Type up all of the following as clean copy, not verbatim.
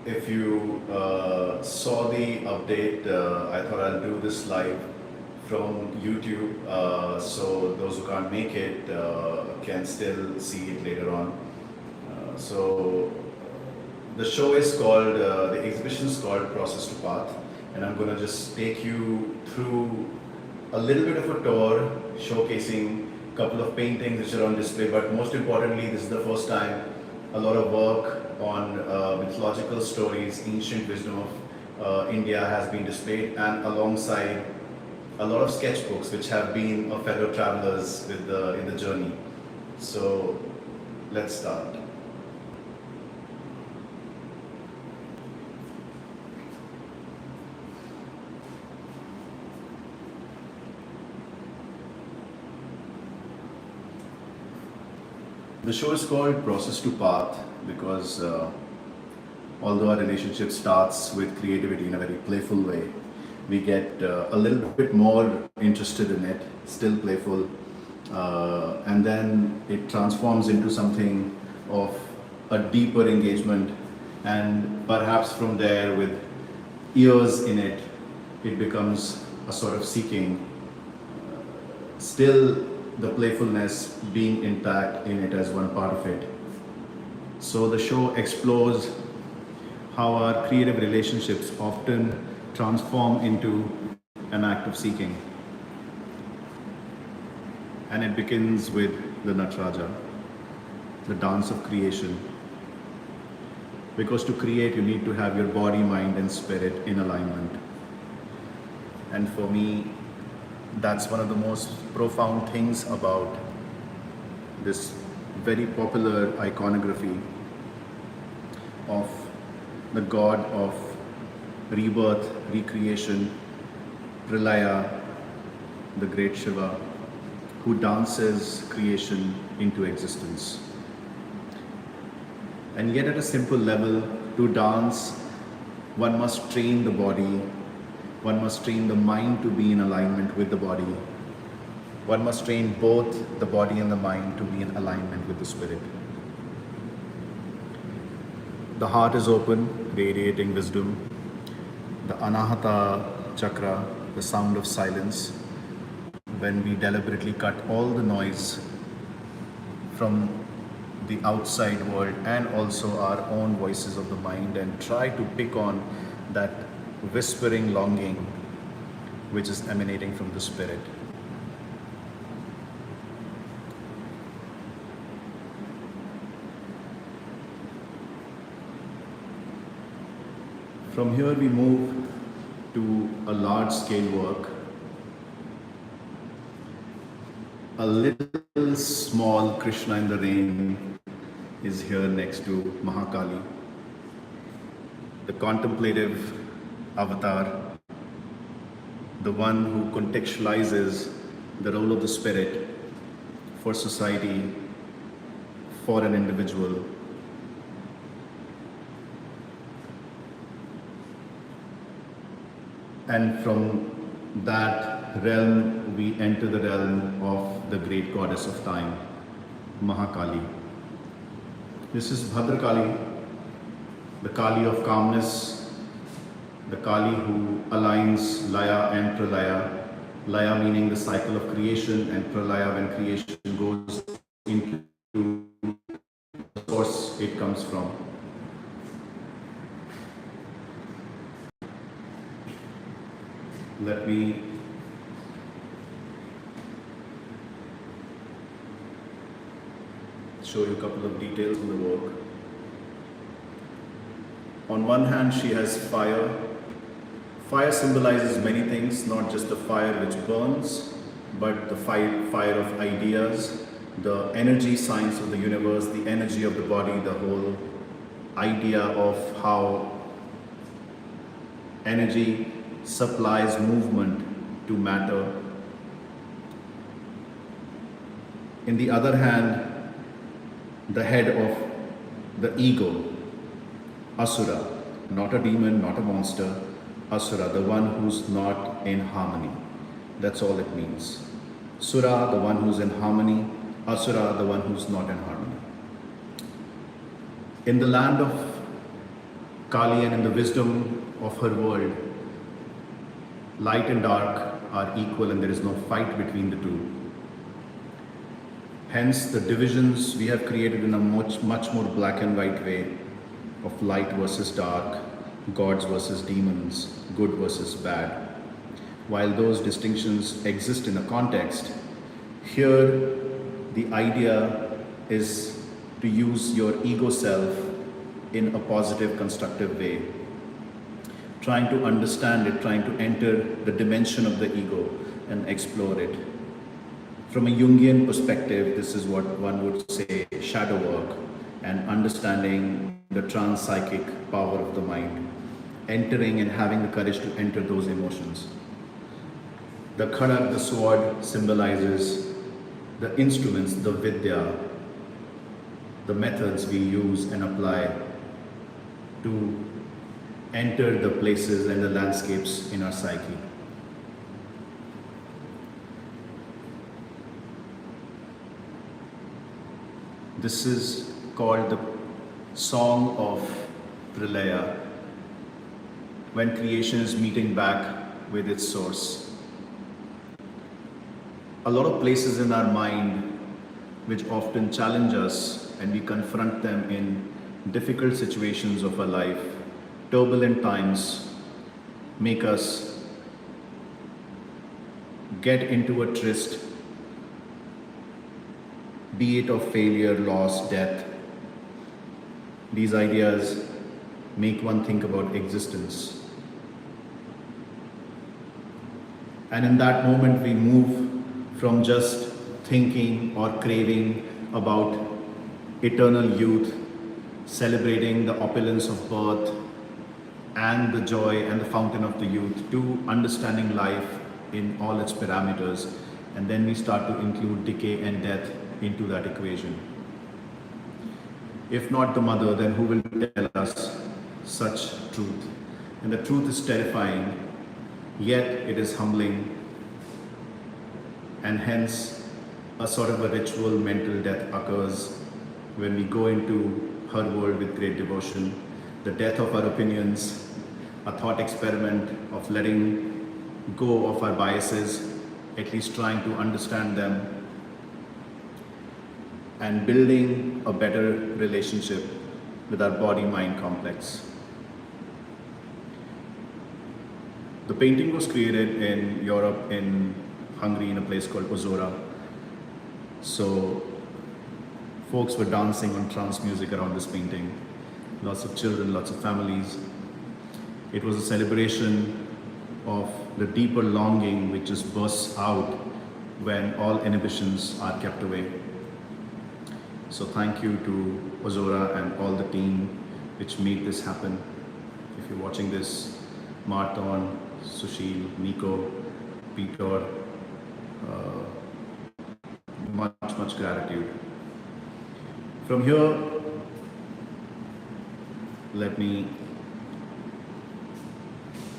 If you saw the update, I thought I'll do this live from YouTube, so those who can't make it can still see it later on. So the show is called, the exhibition is called Process to Path, and I'm going to just take you through a little bit of a tour showcasing a couple of paintings which are on display, but most importantly, this is the first time a lot of work on mythological stories, ancient wisdom of India has been displayed, and alongside a lot of sketchbooks which have been fellow travelers with in the journey. So let's start. The show is called Process to Path because although our relationship starts with creativity in a very playful way, we get a little bit more interested in it, still playful, and then it transforms into something of a deeper engagement, and perhaps from there, with years in it, it becomes a sort of seeking, still the playfulness being intact in it as one part of it. So the show explores how our creative relationships often transform into an act of seeking. And it begins with the Nataraja, the dance of creation. Because to create, you need to have your body, mind, and spirit in alignment. And for me, that's one of the most profound things about this very popular iconography of the god of rebirth, recreation, Pralaya, the great Shiva, who dances creation into existence. And yet at a simple level, to dance, one must train the body, one must train the mind to be in alignment with the body. One must train both the body and the mind to be in alignment with the spirit. The heart is open, radiating wisdom. The Anahata chakra, the sound of silence, when we deliberately cut all the noise from the outside world and also our own voices of the mind and try to pick on that whispering longing which is emanating from the spirit. From here we move to a large scale work, a little small Krishna in the rain is here next to Mahakali, the contemplative avatar, the one who contextualizes the role of the spirit for society, for an individual. And from that realm, we enter the realm of the great goddess of time, Mahakali. This is Bhadrakali, the Kali of calmness, the Kali who aligns Laya and Pralaya. Laya meaning the cycle of creation, and Pralaya when creation goes into the source it comes from. Let me show you a couple of details in the work. On one hand, she has fire. Fire symbolizes many things, not just the fire which burns, but the fire of ideas, the energy science of the universe, the energy of the body, the whole idea of how energy supplies movement to matter. In the other hand, the head of the ego, Asura, not a demon, not a monster, Asura, the one who's not in harmony. That's all it means. Sura, the one who's in harmony, Asura, the one who's not in harmony. In the land of Kali, and in the wisdom of her world, light and dark are equal and there is no fight between the two. Hence, the divisions we have created in a much more black and white way of light versus dark, gods versus demons, good versus bad. While those distinctions exist in a context, here the idea is to use your ego self in a positive, constructive way. Trying to understand it, trying to enter the dimension of the ego and explore it. From a Jungian perspective, this is what one would say shadow work and understanding the trans-psychic power of the mind, entering and having the courage to enter those emotions. The khadak, the sword, symbolizes the instruments, the vidya, the methods we use and apply to enter the places and the landscapes in our psyche. This is called the Song of Pralaya, when creation is meeting back with its source. A lot of places in our mind which often challenge us and we confront them in difficult situations of our life, turbulent times, make us get into a tryst, be it of failure, loss, death. These ideas make one think about existence. And in that moment we move from just thinking or craving about eternal youth, celebrating the opulence of birth and the joy and the fountain of the youth, to understanding life in all its parameters, and then we start to include decay and death into that equation. If not the mother, then who will tell us such truth? And the truth is terrifying, yet it is humbling, and hence a sort of a ritual mental death occurs when we go into her world with great devotion. The death of our opinions, a thought experiment of letting go of our biases, at least trying to understand them, and building a better relationship with our body-mind complex. The painting was created in Europe, in Hungary, in a place called Ozora. So folks were dancing on trance music around this painting. Lots of children, lots of families. It was a celebration of the deeper longing which just bursts out when all inhibitions are kept away. So thank you to Ozora and all the team which made this happen. If you're watching this, Marton, Sushil, Nico, Peter, much gratitude. From here,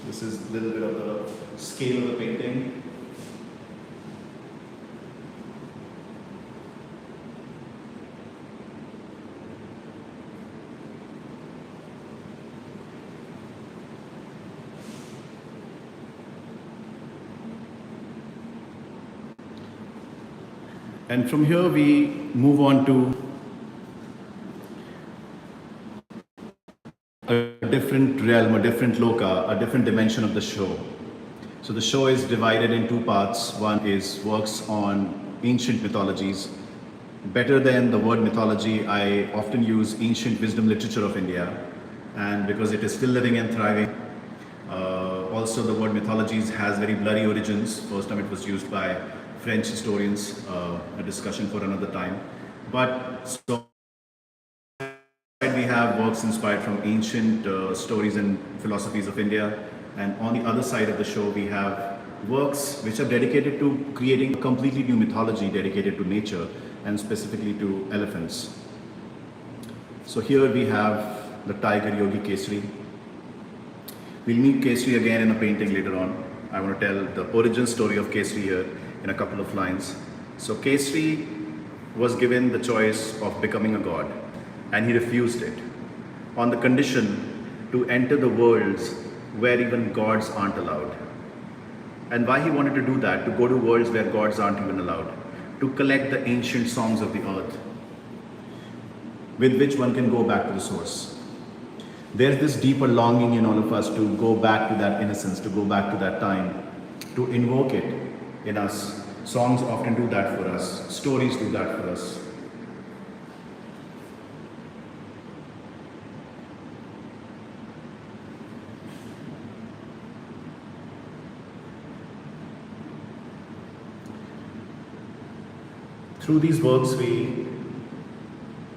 this is a little bit of the scale of the painting. And from here we move on to a different realm, a different loka, a different dimension of the show. So the show is divided in two parts. One is works on ancient mythologies. Better than the word mythology, I often use ancient wisdom literature of India, and because it is still living and thriving. Also the word mythologies has very blurry origins. First time it was used by French historians, a discussion for another time. But so we have works inspired from ancient stories and philosophies of India, and on the other side of the show we have works which are dedicated to creating a completely new mythology dedicated to nature and specifically to elephants. So here we have the tiger yogi Kesari. We'll meet Kesari again in a painting later on. I want to tell the origin story of Kesari here in a couple of lines. So Kesari was given the choice of becoming a god, and he refused it on the condition to enter the worlds where even gods aren't allowed. And why he wanted to do that, to go to worlds where gods aren't even allowed, to collect the ancient songs of the earth, with which one can go back to the source. There's this deeper longing in all of us to go back to that innocence, to go back to that time, to invoke it in us. Songs often do that for us, stories do that for us. Through these works, we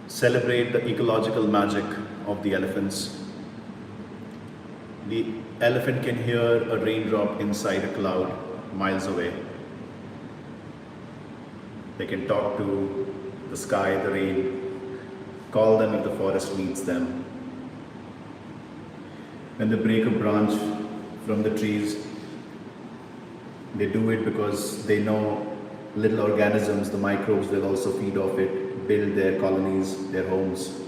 celebrate the ecological magic of the elephants. The elephant can hear a raindrop inside a cloud miles away. They can talk to the sky, the rain, call them if the forest needs them. When they break a branch from the trees, they do it because they know little organisms, the microbes, will also feed off it, build their colonies, their homes.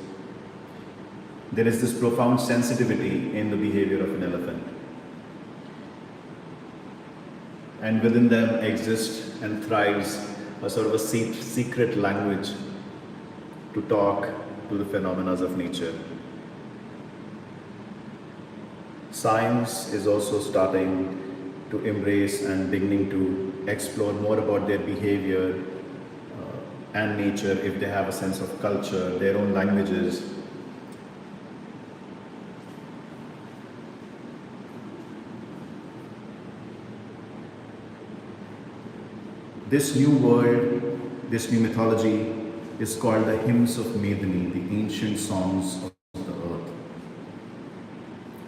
There is this profound sensitivity in the behavior of an elephant. And within them exists and thrives a sort of a secret language to talk to the phenomena of nature. Science is also starting to embrace and beginning to explore more about their behavior and nature if they have a sense of culture, their own languages. This new world, this new mythology is called the hymns of Medini, the ancient songs of the earth.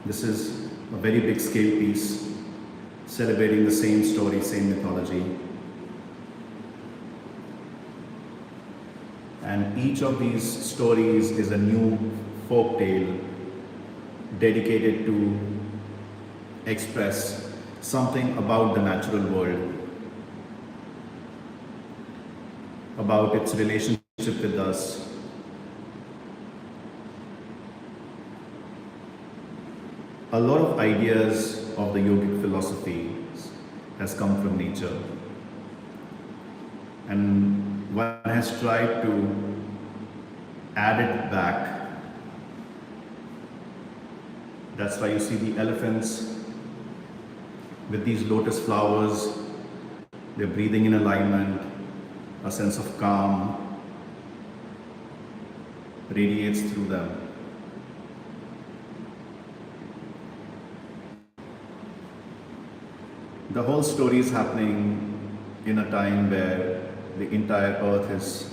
This is a very big scale piece celebrating the same story, same mythology. And each of these stories is a new folk tale dedicated to express something about the natural world, about its relationship with us. A lot of ideas of the yogic philosophy has come from nature, and one has tried to add it back. That's why you see the elephants with these lotus flowers, they're breathing in alignment, a sense of calm radiates through them. The whole story is happening in a time where the entire earth is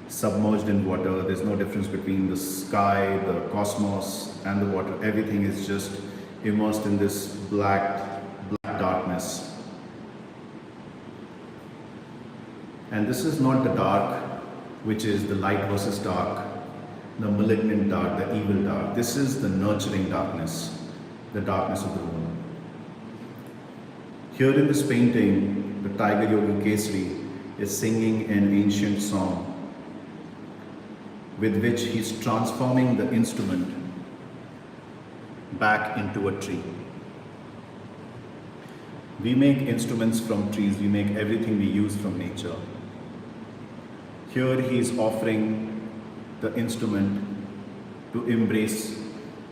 submerged in water. There's no difference between the sky, the cosmos, and the water. Everything is just immersed in this black darkness. And this is not the dark, which is the light versus dark, the malignant dark, the evil dark. This is the nurturing darkness, the darkness of the womb. Here in this painting, the tiger yogi Kesari is singing an ancient song with which he's transforming the instrument back into a tree. We make instruments from trees, we make everything we use from nature. Here he is offering the instrument to embrace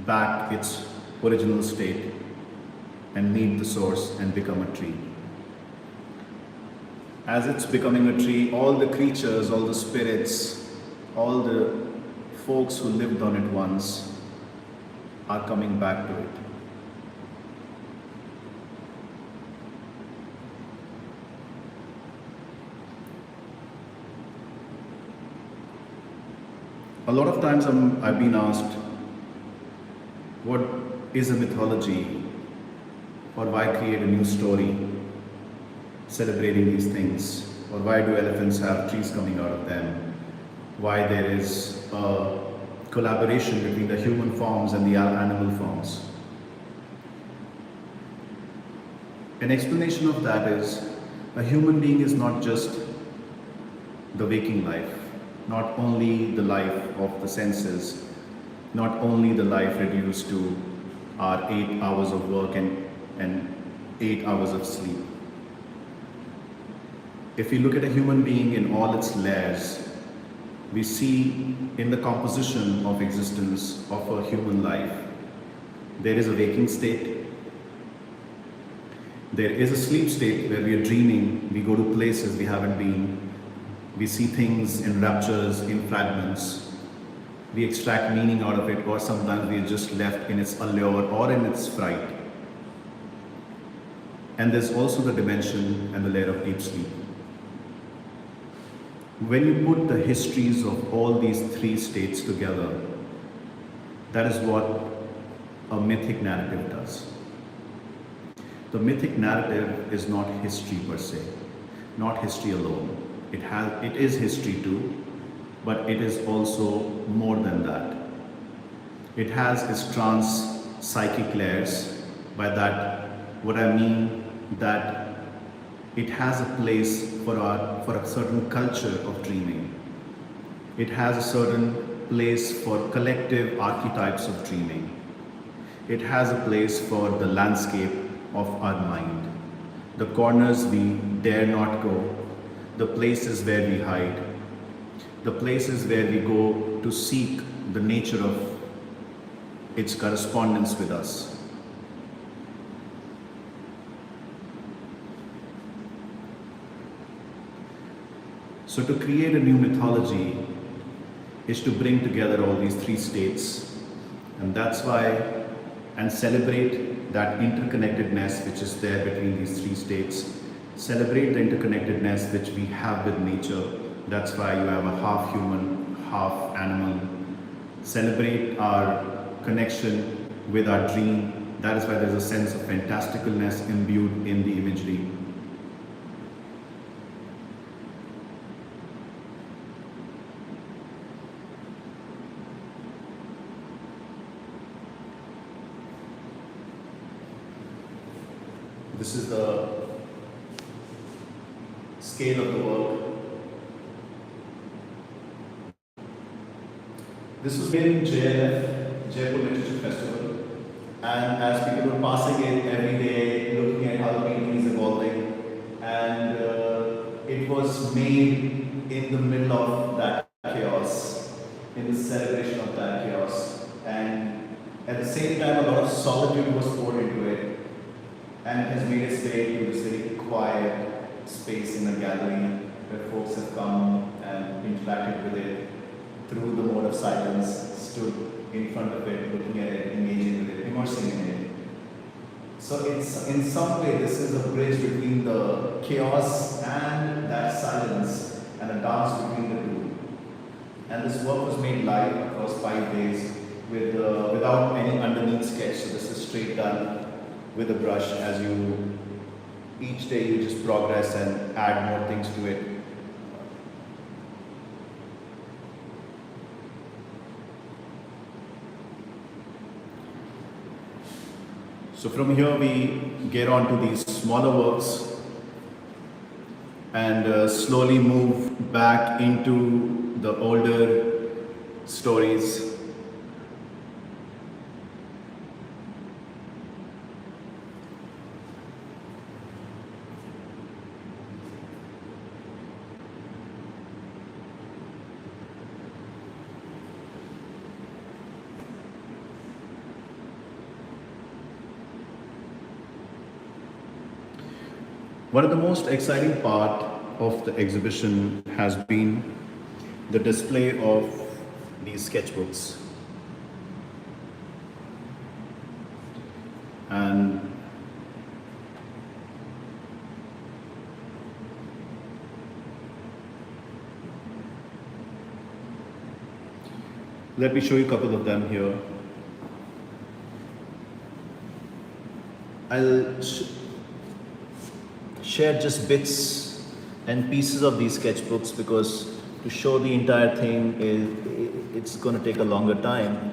back its original state and meet the source and become a tree. As it's becoming a tree, all the creatures, all the spirits, all the folks who lived on it once are coming back to it. A lot of times I've been asked, what is a mythology? Or why create a new story celebrating these things? Or why do elephants have trees coming out of them? Why there is a collaboration between the human forms and the animal forms? An explanation of that is, a human being is not just the waking life, not only the life of the senses, not only the life reduced to our 8 hours of work and 8 hours of sleep. If we look at a human being in all its layers, we see in the composition of existence of a human life, there is a waking state, there is a sleep state where we are dreaming, we go to places we haven't been, we see things in raptures, in fragments, we extract meaning out of it, or sometimes we are just left in its allure or in its fright. And there's also the dimension and the layer of deep sleep. When you put the histories of all these three states together, that is what a mythic narrative does. The mythic narrative is not history per se, not history alone. It is history too, but it is also more than that. It has its trans-psychic layers. By that, what I mean that it has a place for a certain culture of dreaming. It has a certain place for collective archetypes of dreaming. It has a place for the landscape of our mind, the corners we dare not go, the places where we hide, the places where we go to seek the nature of its correspondence with us. So to create a new mythology is to bring together all these three states, and that's why, and celebrate that interconnectedness which is there between these three states, celebrate the interconnectedness which we have with nature. That's why you have a half human, half animal. Celebrate our connection with our dream. That is why there's a sense of fantasticalness imbued in the imagery. This is the scale of the work. This was made in JLF, Jaipur Literature Festival, and as people were passing it every day, looking at how the painting is evolving, and it was made in the middle of that chaos, in the celebration of that chaos, and at the same time a lot of solitude was poured into it. And it has made its way to this very quiet space in the gallery where folks have come and interacted with it through the mode of silence, stood in front of it, looking at it, engaging with it, immersing in it. So it's, in some way, this is a bridge between the chaos and that silence, and a dance between the two. And this work was made live across 5 days without any underneath sketch. So this is straight done with a brush. As you, each day you just progress and add more things to it. So from here we get on to these smaller works and slowly move back into the older stories. One of the most exciting part of the exhibition has been the display of these sketchbooks. And let me show you a couple of them here. I'll share just bits and pieces of these sketchbooks because to show the entire thing it's going to take a longer time.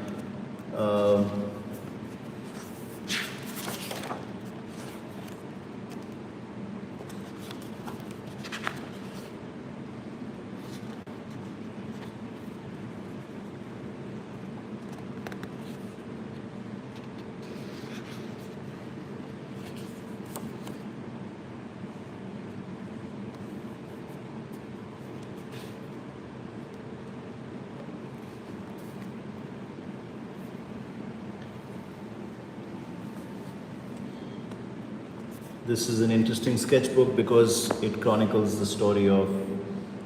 This is an interesting sketchbook because it chronicles the story of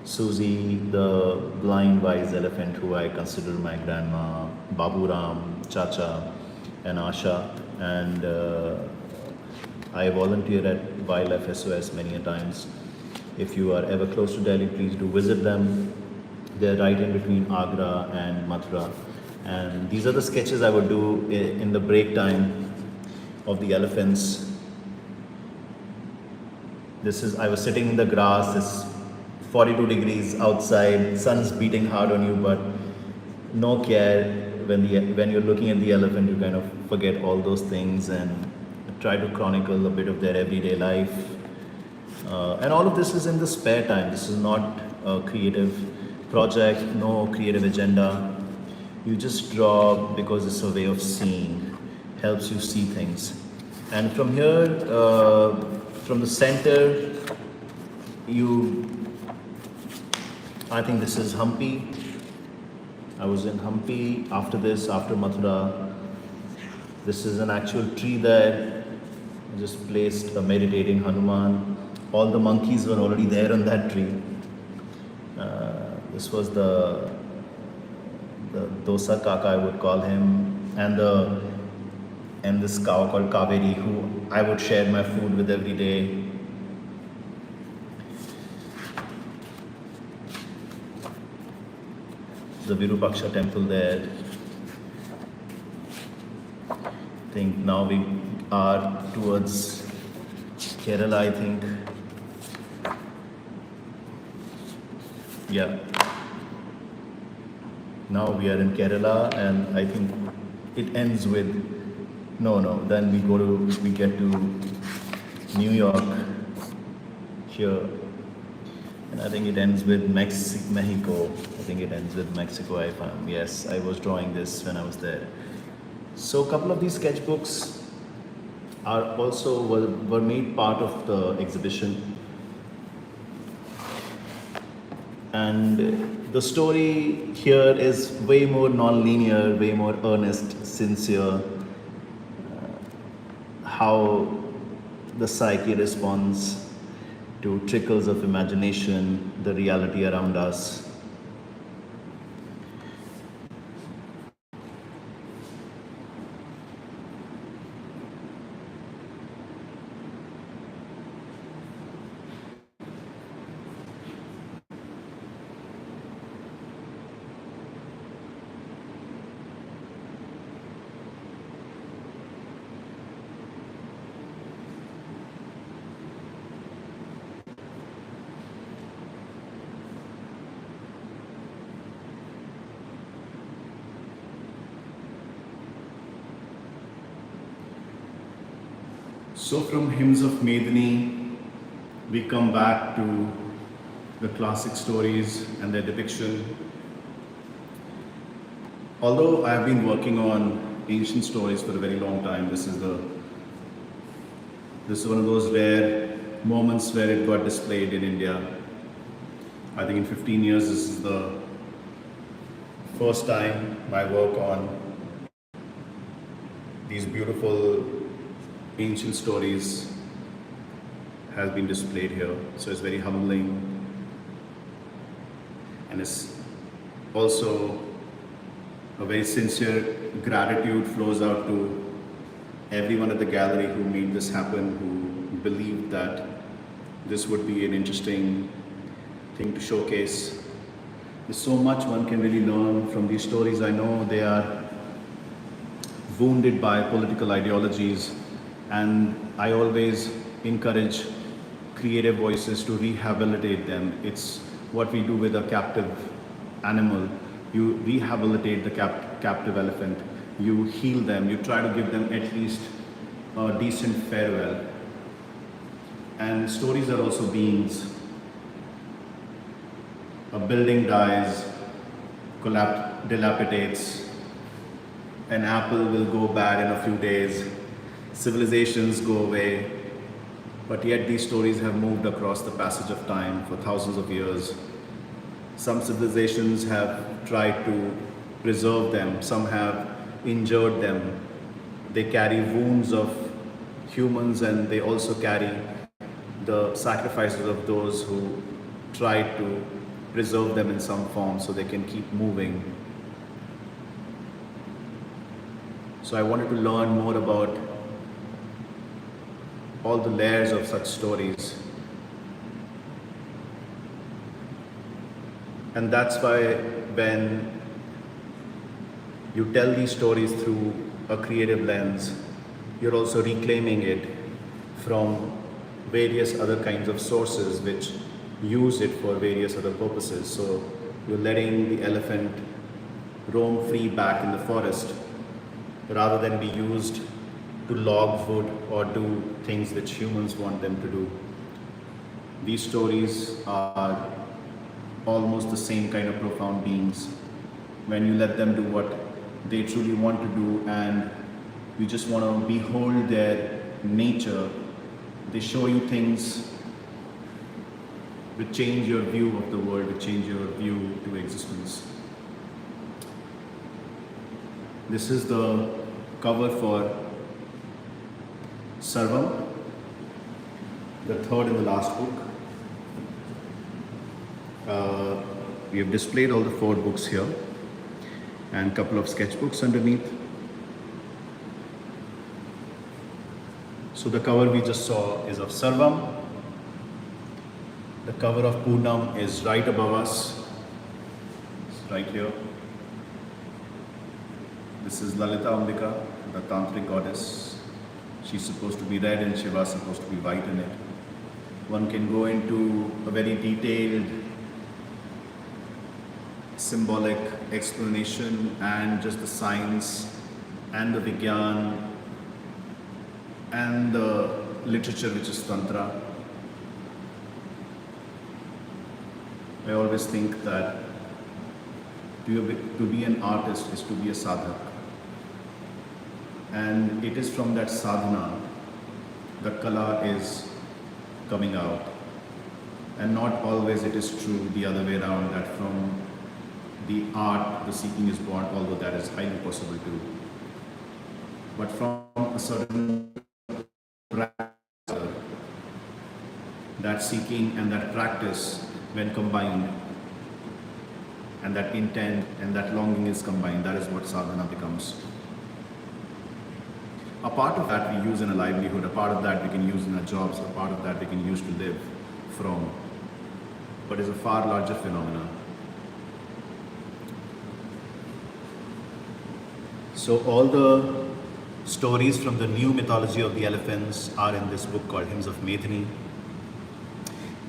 Susie, the blind wise elephant who I consider my grandma, Baburam, Chacha, and Asha. And I volunteer at Wildlife SOS many a times. If you are ever close to Delhi, please do visit them. They're right in between Agra and Mathura. And these are the sketches I would do in the break time of the elephants. This is, I was sitting in the grass, it's 42 degrees outside, sun's beating hard on you, but no care. When you're looking at the elephant, you kind of forget all those things and try to chronicle a bit of their everyday life. And all of this is in the spare time. This is not a creative project, no creative agenda. You just draw because it's a way of seeing, helps you see things. And from here, from the center, I think this is Hampi. I was in Hampi after this, after Mathura. This is an actual tree there. I just placed a meditating Hanuman. All the monkeys were already there on that tree. This was the Dosa Kaka, I would call him, and this cow called Kaveri, who I would share my food with every day. The Virupaksha temple there. I think now we are towards Kerala, I think. Yeah. Now we are in Kerala, and I think it ends with then we get to New York here, and I think it ends with Mexico. I think it ends with Mexico. Yes, I was drawing this when I was there. So a couple of these sketchbooks were made part of the exhibition, and the story here is way more non-linear, way more earnest, sincere. How the psyche responds to trickles of imagination, the reality around us. So from Hymns of Medini, we come back to the classic stories and their depiction. Although I have been working on ancient stories for a very long time, this is one of those rare moments where it got displayed in India. I think in 15 years, this is the first time my work on these beautiful ancient stories has been displayed here. So it's very humbling, and it's also a very sincere gratitude flows out to everyone at the gallery who made this happen, who believed that this would be an interesting thing to showcase. There's so much one can really learn from these stories. I know they are wounded by political ideologies, and I always encourage creative voices to rehabilitate them. It's what we do with a captive animal. You rehabilitate the captive elephant, you heal them, you try to give them at least a decent farewell. And stories are also beings. A building dies, dilapidates, an apple will go bad in a few days, civilizations go away, but yet these stories have moved across the passage of time for thousands of years. Some civilizations have tried to preserve them, some have injured them. They carry wounds of humans, and they also carry the sacrifices of those who tried to preserve them in some form so they can keep moving. So I wanted to learn more about all the layers of such stories. And that's why when you tell these stories through a creative lens, you're also reclaiming it from various other kinds of sources which use it for various other purposes. So you're letting the elephant roam free back in the forest rather than be used to log wood or do things which humans want them to do. These stories are almost the same kind of profound beings. When you let them do what they truly want to do and you just want to behold their nature, they show you things which change your view of the world, which change your view to existence. This is the cover for Sarvam, the third and the last book. We have displayed all the 4 books here and a couple of sketchbooks underneath. So the cover we just saw is of Sarvam. The cover of Poonam is right above us, it's right here. This is Lalita Ambika, the tantric goddess. She's supposed to be red and Shiva's supposed to be white in it. One can go into a very detailed symbolic explanation and just the science and the Vigyan and the literature which is Tantra. I always think that to be an artist is to be a sadhak. And it is from that sadhana the kala is coming out. And not always it is true the other way around, that from the art the seeking is born, although that is highly possible too. But from a certain practice, that seeking and that practice, when combined, and that intent and that longing is combined, that is what sadhana becomes. A part of that we use in a livelihood, a part of that we can use in our jobs, a part of that we can use to live from, but is a far larger phenomenon. So all the stories from the new mythology of the elephants are in this book called Hymns of Methini.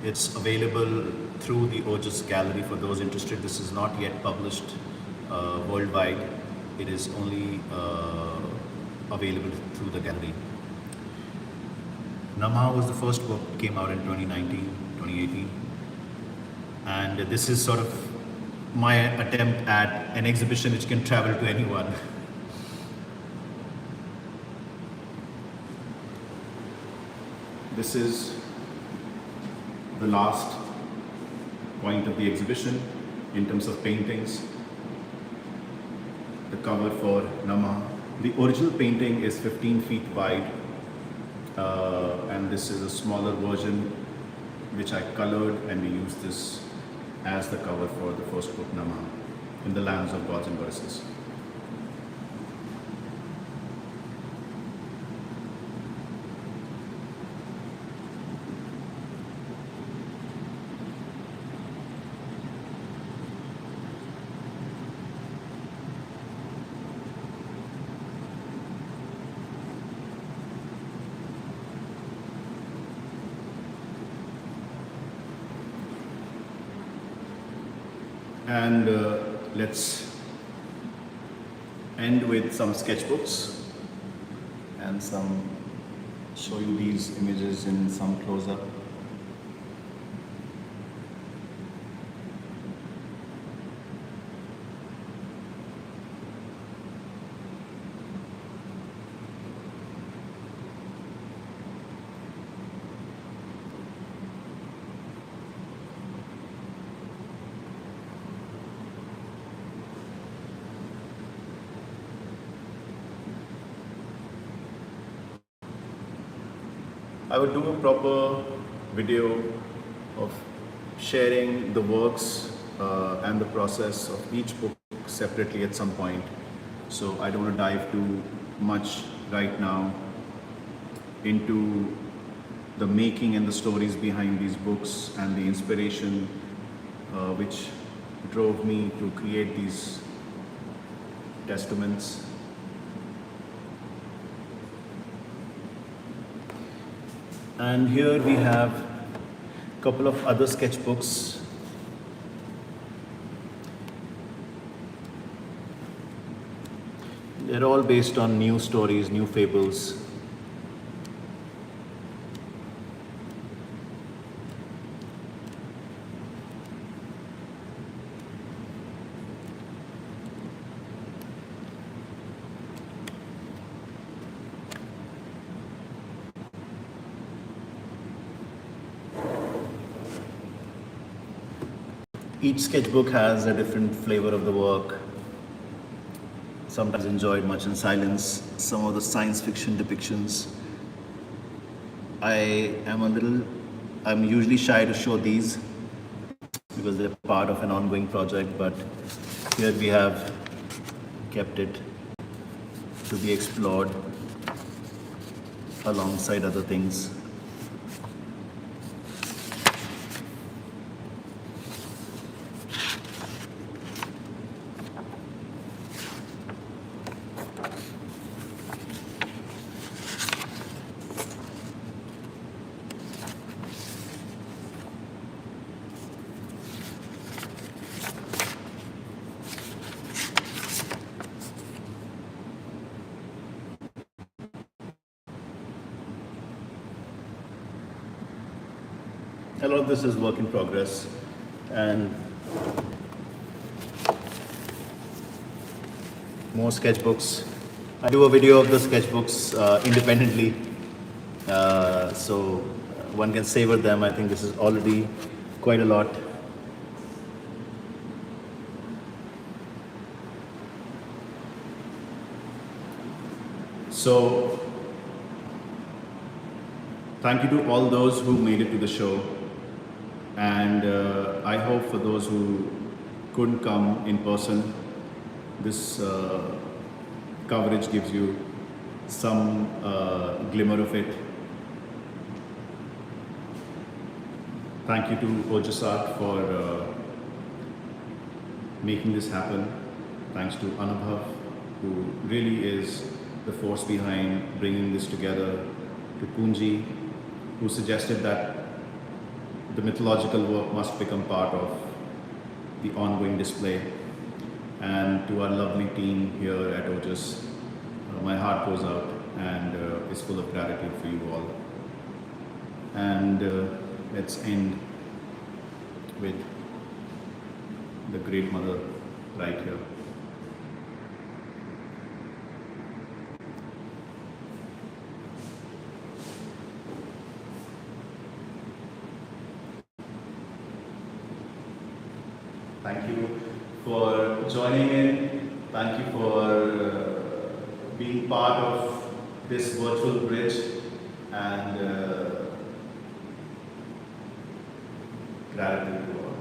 It's available through the Ojas Gallery for those interested. This is not yet published worldwide. It is only available through the gallery. Namah was the first book, came out in 2019, 2018. And this is sort of my attempt at an exhibition which can travel to anyone. This is the last point of the exhibition in terms of paintings. The cover for Namah. The original painting is 15 feet wide, and this is a smaller version which I colored, and we used this as the cover for the first book, Namah, in the lands of gods and goddesses. And let's end with some sketchbooks and show you these images in some close-up. I would do a proper video of sharing the works and the process of each book separately at some point. So I don't want to dive too much right now into the making and the stories behind these books and the inspiration which drove me to create these testaments. And here we have a couple of other sketchbooks. They're all based on new stories, new fables. Each sketchbook has a different flavor of the work. Sometimes enjoyed much in silence. Some of the science fiction depictions. I'm usually shy to show these because they're part of an ongoing project, but here we have kept it to be explored alongside other things. A lot of this is work in progress, and more sketchbooks. I do a video of the sketchbooks independently, so one can savor them. I think this is already quite a lot. So, thank you to all those who made it to the show. And I hope for those who couldn't come in person, this coverage gives you some glimmer of it. Thank you to Ojas Art for making this happen. Thanks to Anubhav, who really is the force behind bringing this together. To Punji, who suggested that the mythological work must become part of the ongoing display. And to our lovely team here at Ojas, my heart goes out and is full of gratitude for you all. And let's end with the Great Mother right here. Thank you for joining in. Thank you for being part of this virtual bridge, and gratitude to all.